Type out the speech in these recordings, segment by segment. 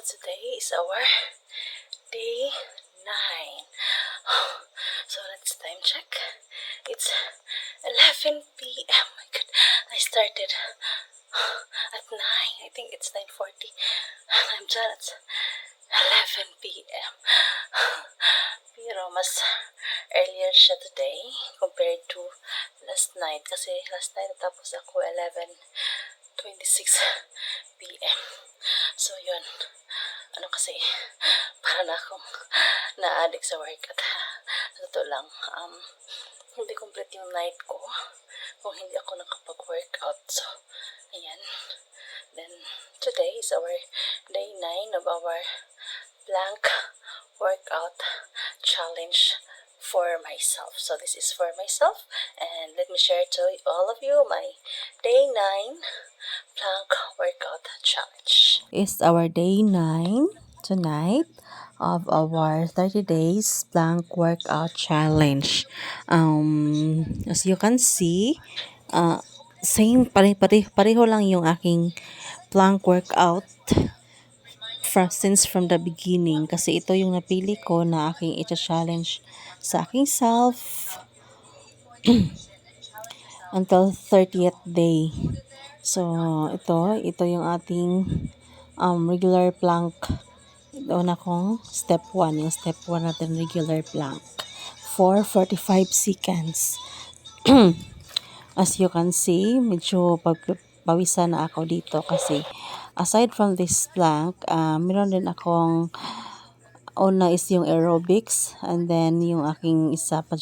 today is our day 9. So let's time check. It's 11 p.m. My God, I started at 9. I think it's 9:40. I'm done at 11 p.m. Pero mas earlier siya today compared to last night. Kasi last night natapos ako 11:26 p.m. So yun, kasi para na akong na-addict sa workout. Totoo lang, hindi complete yung night ko kung hindi ako nakapag-workout. So, ayan. Then, today is our day 9 of our plank workout challenge for myself. So, this is for myself. And let me share to all of you my day 9 plank workout challenge. It's our day 9 tonight of our 30 days plank workout challenge. As you can see, same pareho lang yung aking plank workout since from the beginning, kasi ito yung napili ko na aking i-challenge sa aking self until 30th day. So ito yung ating regular plank. Una kong step 1, yung step 1 natin, regular plank for 45 seconds. As you can see, medyo pawisan na ako dito kasi aside from this plank, meron din akong una is yung aerobics, and then yung aking isa pa,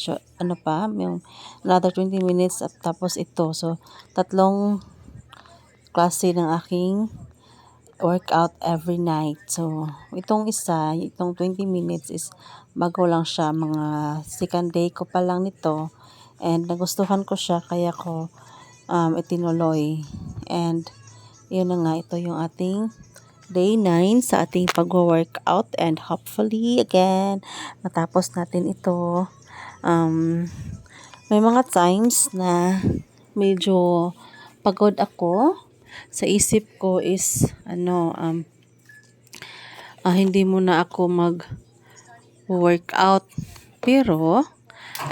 yung another 20 minutes at tapos ito. So, tatlong klase ng aking workout every night. So, itong 20 minutes is bago lang siya, mga second day ko pa lang nito, and nagustuhan ko siya kaya ko itinuloy. And yun na nga, ito yung ating day 9 sa ating pag-workout, and hopefully again matapos natin ito. May mga times na medyo pagod ako. Sa isip ko is hindi muna ako mag-workout, pero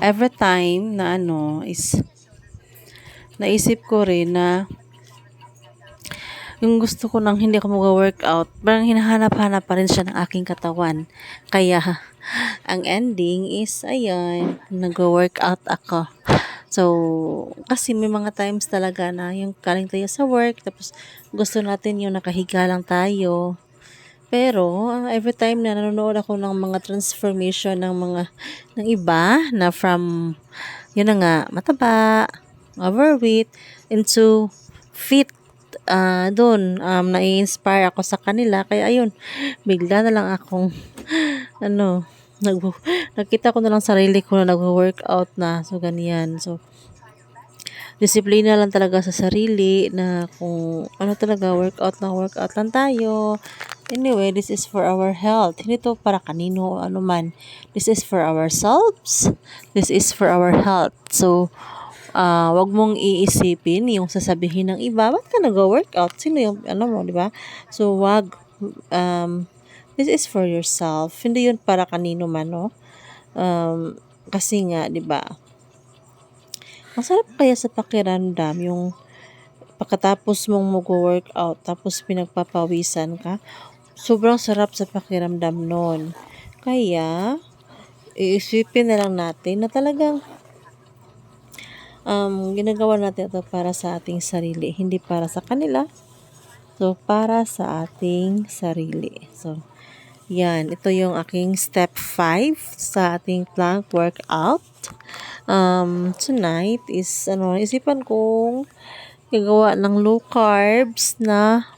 every time na is naisip ko rin na yung gusto ko nang hindi ako mag-workout, parang hinahanap-hanap pa rin siya ng aking katawan. Kaya ang ending is ayan, nag-workout ako. So, kasi may mga times talaga na yung galing tayo sa work, tapos gusto natin yung nakahiga lang tayo. Pero, every time na nanonood ako ng mga transformation ng iba, na from, yun na nga, mataba, overweight, into fit, doon, nai-inspire ako sa kanila. Kaya, ayun, bigla na lang akong, nakita ko na lang sarili ko na nag-workout na. So, ganyan. So, disiplina lang talaga sa sarili na kung talaga, workout lang tayo. Anyway, this is for our health. Hindi to para kanino man. This is for ourselves. This is for our health. So, wag mong iisipin yung sasabihin ng iba, ba't ka nag-workout? Sino yung mo, di ba? So, wag, this is for yourself. Hindi yun para kanino man, no? Kasi nga, di ba? Masarap kaya sa pakiramdam yung pagkatapos mong mag-workout, tapos pinagpapawisan ka. Sobrang sarap sa pakiramdam nun. Kaya, iisipin na lang natin na talagang ginagawa natin ito para sa ating sarili, hindi para sa kanila. So, para sa ating sarili. So, yan. Ito yung aking step 5 sa ating plank workout. Tonight is, isipan kong gagawa ng low carbs na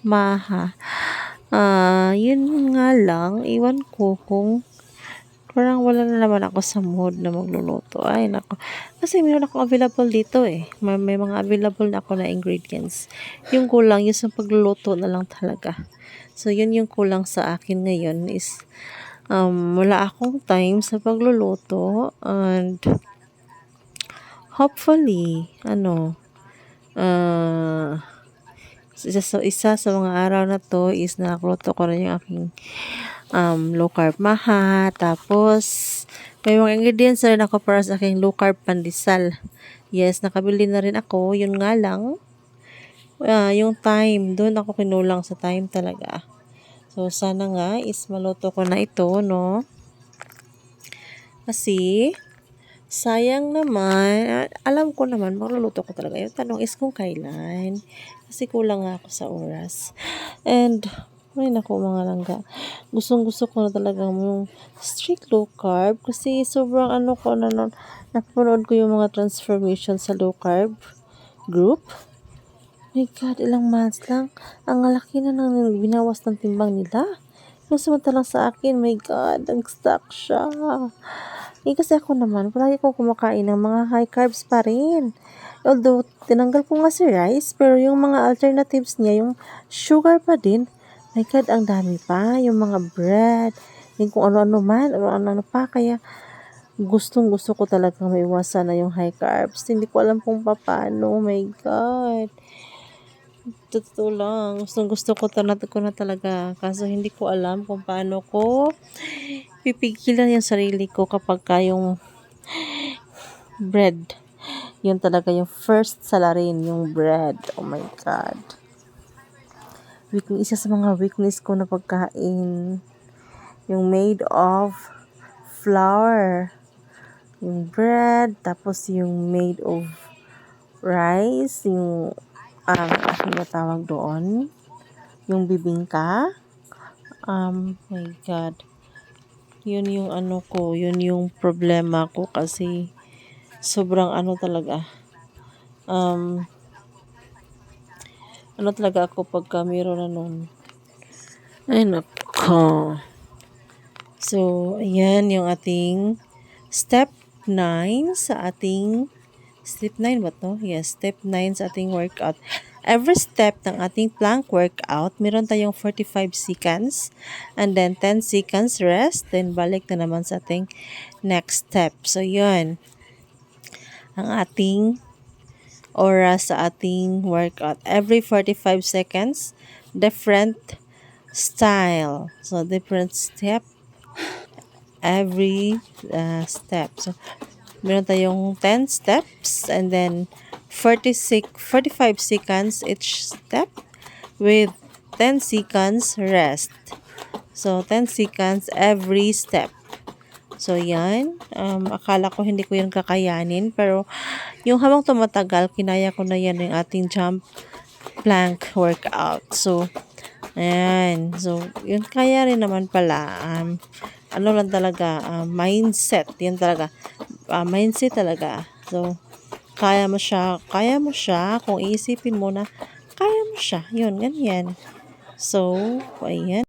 yun nga lang, iwan ko kung parang wala na naman ako sa mood na magluluto. Ay, nako. Kasi meron akong available dito eh. May mga available na ako na ingredients. Yung kulang, yung sa pagluluto na lang talaga. So, yun yung kulang sa akin ngayon is wala akong time sa pagluluto, and hopefully Isa sa mga araw na to is nakakluto ko rin yung aking low carb maha. Tapos, may mga ingredients na rin ako para sa aking low carb pandesal. Yes, nakabili na rin ako. Yun nga lang, yung time, doon ako kinulang sa time talaga. So, sana nga is maluto ko na ito, no? Kasi, sayang naman, alam ko naman, magluluto ko talaga. Yung tanong is kung kailan. Kasi kulang nga ako sa oras. And, ay naku mga langga. Gustong-gusto ko na talagang yung strict low carb. Kasi sobrang ko na nun, napanood ko yung mga transformation sa low carb group. My God, ilang months lang. Ang laki na nang binawas ng timbang nila. Yung samantalang sa akin, my God, nag-stuck siya. Kasi ako naman, palagi kong kumakain ng mga high carbs pa rin. Although, tinanggal ko nga si rice, pero yung mga alternatives niya, yung sugar pa din, my God, ang dami pa. Yung mga bread, yung kung ano-ano man, ano-ano pa. Kaya, gustong-gusto ko talagang maiwasan na yung high carbs. Hindi ko alam kung paano, my God. Totoo lang, gustong-gusto ko na talaga. Kaso, hindi ko alam kung paano ko pipigilan yung sarili ko kapag yung bread. Yun talaga yung first salarin, yung bread. Oh my God. Isa sa mga weakness ko na pagkain, yung made of flour. Yung bread, tapos yung made of rice, yung ano tawag doon, yung bibingka. My God. Yun yung yun yung problema ko kasi sobrang talaga. Talaga ako pagka mayroon na nun. Ay, nako. So, ayan yung ating step 9 sa ating step 9 ba to? Yes, step 9 sa ating workout. Every step ng ating plank workout, meron tayong 45 seconds and then 10 seconds rest, then balik na naman sa ating next step. So, yun ang ating oras sa ating workout. Every 45 seconds, different style. So, different step every step. So, meron tayong 10 steps and then 45 seconds each step with 10 seconds rest. So, 10 seconds every step. So, yan. Akala ko hindi ko yan kakayanin. Pero, yung habang tumatagal, kinaya ko na yan yung ating jump plank workout. So, ayan. So, yun kaya rin naman pala. Lang talaga, mindset. Yan talaga. Mindset talaga. So, kaya mo siya. Kung iisipin mo na, kaya mo siya. Yun, ganyan. So, ayan.